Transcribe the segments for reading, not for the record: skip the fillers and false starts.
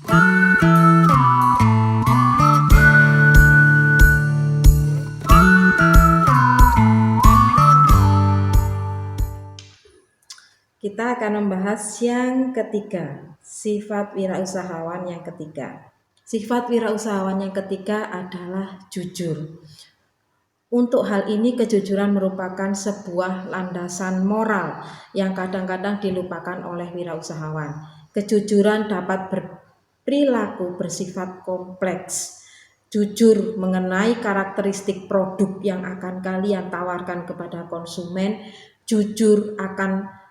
Kita akan membahas yang ketiga, sifat wirausahawan yang ketiga. Sifat wirausahawan yang ketiga adalah jujur. Untuk hal ini kejujuran merupakan sebuah landasan moral yang kadang-kadang dilupakan oleh wirausahawan. Kejujuran dapat berperilaku bersifat kompleks. Jujur mengenai karakteristik produk yang akan kalian tawarkan kepada konsumen, jujur akan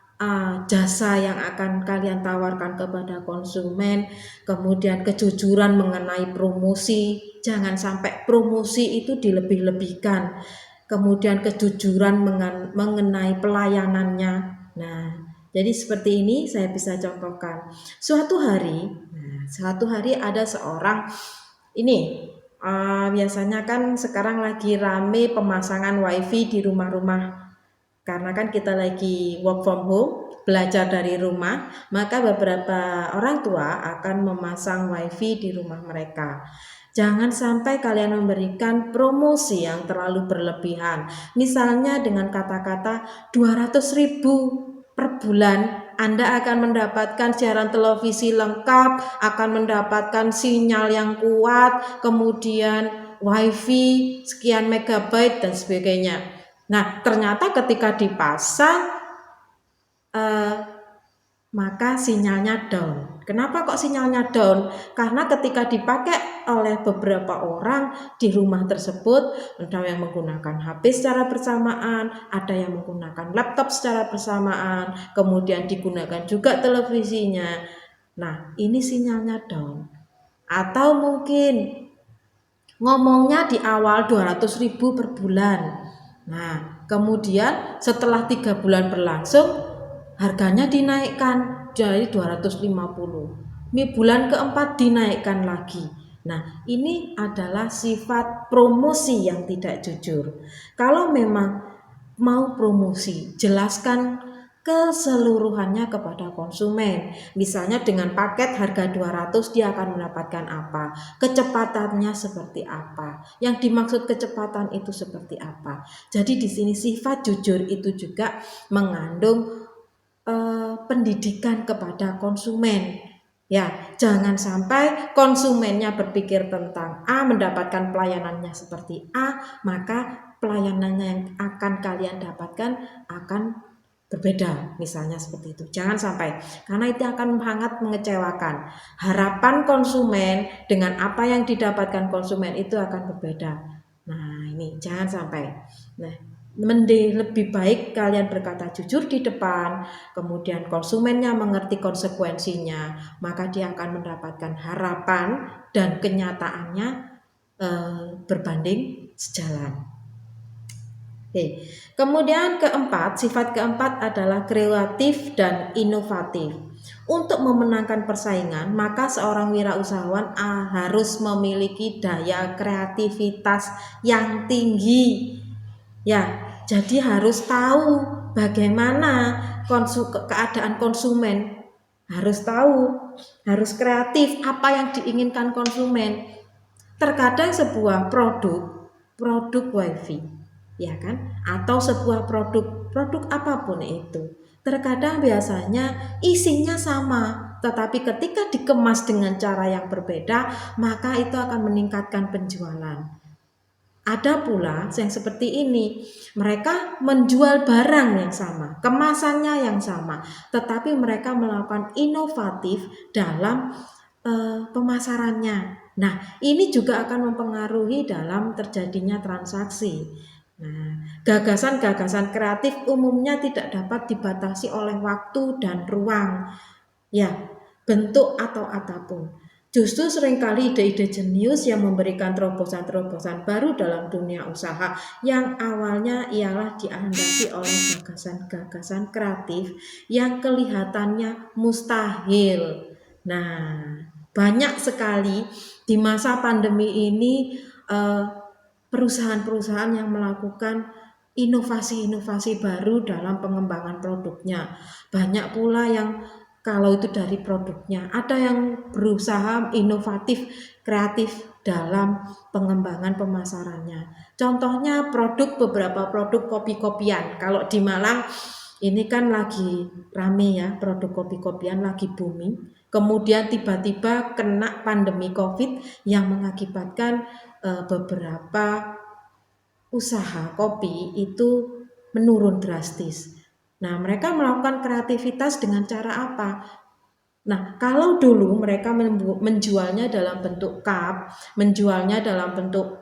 jasa yang akan kalian tawarkan kepada konsumen, kemudian kejujuran mengenai promosi, jangan sampai promosi itu dilebih-lebihkan, kemudian kejujuran mengenai pelayanannya. Nah, jadi seperti ini saya bisa contohkan. Suatu hari ada seorang ini biasanya kan sekarang lagi rame pemasangan wifi di rumah-rumah. Karena kan kita lagi work from home, belajar dari rumah, maka beberapa orang tua akan memasang wifi di rumah mereka. Jangan sampai kalian memberikan promosi yang terlalu berlebihan. Misalnya dengan kata-kata 200.000 per bulan, Anda akan mendapatkan siaran televisi lengkap, akan mendapatkan sinyal yang kuat, kemudian wifi sekian megabyte dan sebagainya. Nah, ternyata ketika dipasang maka sinyalnya down. Kenapa kok sinyalnya down? Karena ketika dipakai oleh beberapa orang di rumah tersebut, ada yang menggunakan HP secara bersamaan, ada yang menggunakan laptop secara bersamaan, kemudian digunakan juga televisinya. Nah, ini sinyalnya down. Atau mungkin ngomongnya di awal 200.000 per bulan. Nah, kemudian setelah 3 bulan berlangsung, harganya dinaikkan jadi 250. Ini bulan keempat dinaikkan lagi. Nah, ini adalah sifat promosi yang tidak jujur. Kalau memang mau promosi, jelaskan keseluruhannya kepada konsumen. Misalnya dengan paket harga 200 dia akan mendapatkan apa, kecepatannya seperti apa, yang dimaksud kecepatan itu seperti apa. Jadi di sini sifat jujur itu juga mengandung pendidikan kepada konsumen. Ya, jangan sampai konsumennya berpikir tentang A, mendapatkan pelayanannya seperti A, maka pelayanannya yang akan kalian dapatkan akan berbeda, misalnya seperti itu. Jangan sampai, karena itu akan sangat mengecewakan. Harapan konsumen dengan apa yang didapatkan konsumen itu akan berbeda. Nah, ini jangan sampai. Nah, lebih baik kalian berkata jujur di depan, kemudian konsumennya mengerti konsekuensinya, maka dia akan mendapatkan harapan dan kenyataannya berbanding sejalan. Oke. Kemudian sifat keempat adalah kreatif dan inovatif. Untuk memenangkan persaingan, maka seorang wirausahawan harus memiliki daya kreativitas yang tinggi. Ya, jadi harus tahu bagaimana keadaan konsumen. Harus tahu, harus kreatif apa yang diinginkan konsumen. Terkadang sebuah produk wifi, ya kan, atau sebuah produk apapun itu, terkadang biasanya isinya sama, tetapi ketika dikemas dengan cara yang berbeda, maka itu akan meningkatkan penjualan. Ada pula yang seperti ini, mereka menjual barang yang sama, kemasannya yang sama, tetapi mereka melakukan inovatif dalam pemasarannya. Nah, ini juga akan mempengaruhi dalam terjadinya transaksi. Nah, gagasan-gagasan kreatif umumnya tidak dapat dibatasi oleh waktu dan ruang, ya, bentuk atau apapun. Justru seringkali ide-ide jenius yang memberikan terobosan-terobosan baru dalam dunia usaha yang awalnya ialah dilandasi oleh gagasan-gagasan kreatif yang kelihatannya mustahil. Nah, banyak sekali di masa pandemi ini perusahaan-perusahaan yang melakukan inovasi-inovasi baru dalam pengembangan produknya. Banyak pula yang kalau itu dari produknya. Ada yang berusaha inovatif, kreatif dalam pengembangan pemasarannya. Contohnya beberapa produk kopi-kopian. Kalau di Malang ini kan lagi rame ya, produk kopi-kopian lagi booming. Kemudian tiba-tiba kena pandemi COVID yang mengakibatkan beberapa usaha kopi itu menurun drastis. Nah, mereka melakukan kreativitas dengan cara apa? Nah, kalau dulu mereka menjualnya dalam bentuk cup, menjualnya dalam bentuk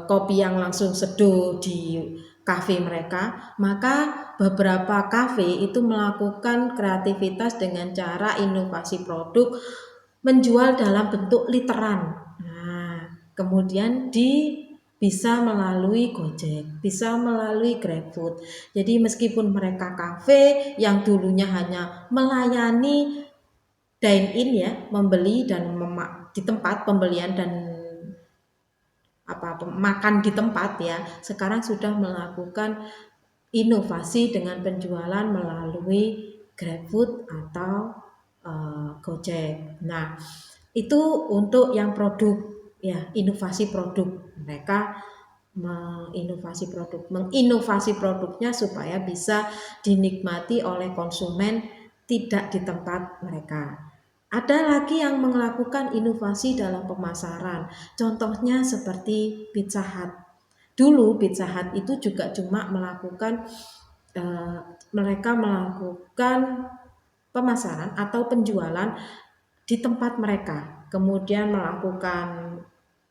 kopi yang langsung seduh di kafe mereka, maka beberapa kafe itu melakukan kreativitas dengan cara inovasi produk menjual dalam bentuk literan. Nah, kemudian bisa melalui Gojek, bisa melalui GrabFood. Jadi meskipun mereka kafe yang dulunya hanya melayani dine in ya, membeli dan di tempat pembelian dan makan di tempat ya, sekarang sudah melakukan inovasi dengan penjualan melalui GrabFood atau Gojek. Nah, itu untuk yang produk ya, inovasi produk. Mereka menginovasi produknya supaya bisa dinikmati oleh konsumen tidak di tempat mereka. Ada lagi yang melakukan inovasi dalam pemasaran. Contohnya seperti Pizza Hut. Dulu Pizza Hut itu juga cuma mereka melakukan pemasaran atau penjualan di tempat mereka. Kemudian melakukan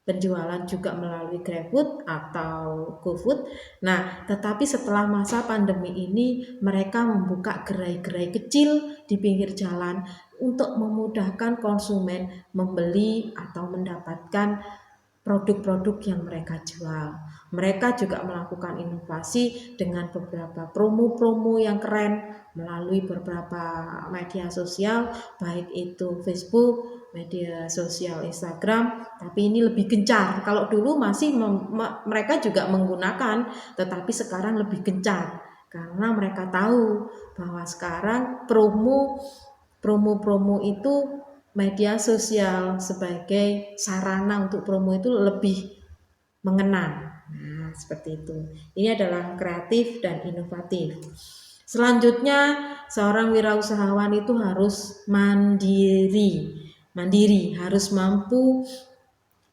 penjualan juga melalui GrabFood atau GoFood. Nah, tetapi setelah masa pandemi ini mereka membuka gerai-gerai kecil di pinggir jalan untuk memudahkan konsumen membeli atau mendapatkan produk-produk yang mereka jual. Mereka juga melakukan inovasi dengan beberapa promo-promo yang keren melalui beberapa media sosial, baik itu Facebook, media sosial Instagram, tapi ini lebih gencar. Kalau dulu masih mereka juga menggunakan, tetapi sekarang lebih gencar karena mereka tahu bahwa sekarang promo-promo itu media sosial sebagai sarana untuk promo itu lebih mengena. Nah, seperti itu. Ini adalah kreatif dan inovatif. Selanjutnya, seorang wirausahawan itu harus mandiri. Mandiri, harus mampu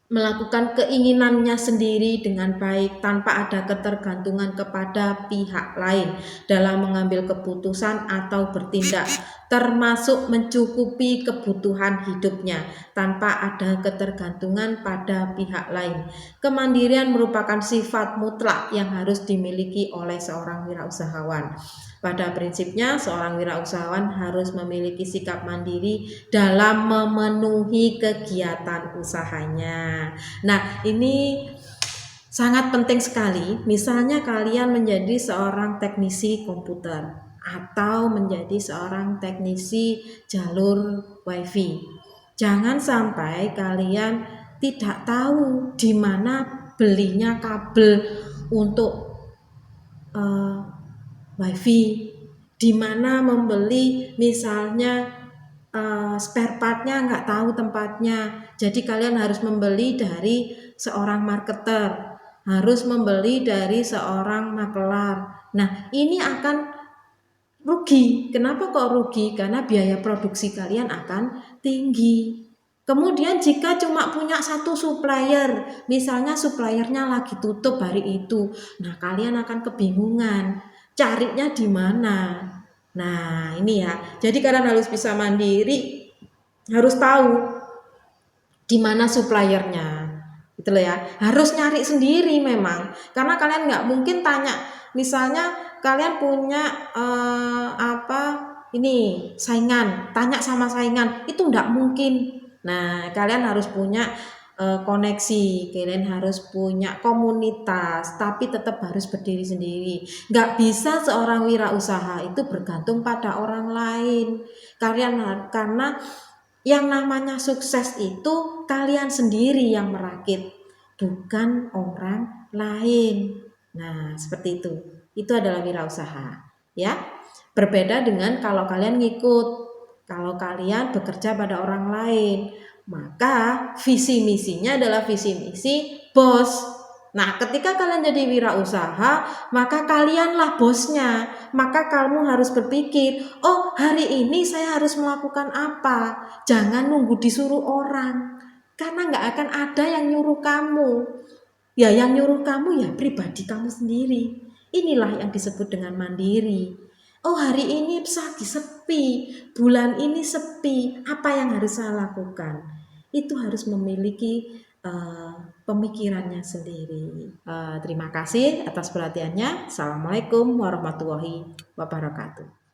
melakukan keinginannya sendiri dengan baik tanpa ada ketergantungan kepada pihak lain dalam mengambil keputusan atau bertindak, termasuk mencukupi kebutuhan hidupnya tanpa ada ketergantungan pada pihak lain. Kemandirian merupakan sifat mutlak yang harus dimiliki oleh seorang wirausahawan. Pada prinsipnya, seorang wirausahawan harus memiliki sikap mandiri dalam memenuhi kegiatan usahanya. Nah, ini sangat penting sekali. Misalnya kalian menjadi seorang teknisi komputer atau menjadi seorang teknisi jalur WiFi. Jangan sampai kalian tidak tahu di mana belinya kabel untuk WiFi, di mana membeli misalnya spare partnya nggak tahu tempatnya. Jadi kalian harus membeli dari seorang marketer, harus membeli dari seorang makelar. Nah, ini akan rugi. Kenapa kok rugi? Karena biaya produksi kalian akan tinggi. Kemudian jika cuma punya satu supplier, misalnya suppliernya lagi tutup hari itu, nah kalian akan kebingungan carinya di mana. Nah, ini ya. Jadi kalian harus bisa mandiri, harus tahu di mana suppliernya. Gitu loh ya. Harus nyari sendiri memang. Karena kalian nggak mungkin tanya, misalnya kalian punya saingan, tanya sama saingan, itu nggak mungkin. Nah, kalian harus punya koneksi, kalian harus punya komunitas, tapi tetap harus berdiri sendiri. Nggak bisa seorang wirausaha itu bergantung pada orang lain. Karena yang namanya sukses itu kalian sendiri yang merakit, bukan orang lain. Nah, seperti itu. Itu adalah wirausaha, ya. Berbeda dengan kalau kalian ngikut, kalau kalian bekerja pada orang lain, maka visi misinya adalah visi misi bos. Nah, ketika kalian jadi wirausaha, maka kalianlah bosnya. Maka kamu harus berpikir, oh hari ini saya harus melakukan apa. Jangan nunggu disuruh orang. Karena nggak akan ada yang nyuruh kamu. Ya yang nyuruh kamu ya pribadi kamu sendiri. Inilah yang disebut dengan mandiri. Oh hari ini lagi sepi, bulan ini sepi, apa yang harus saya lakukan? Itu harus memiliki pemikirannya sendiri. Terima kasih atas perhatiannya. Assalamualaikum warahmatullahi wabarakatuh.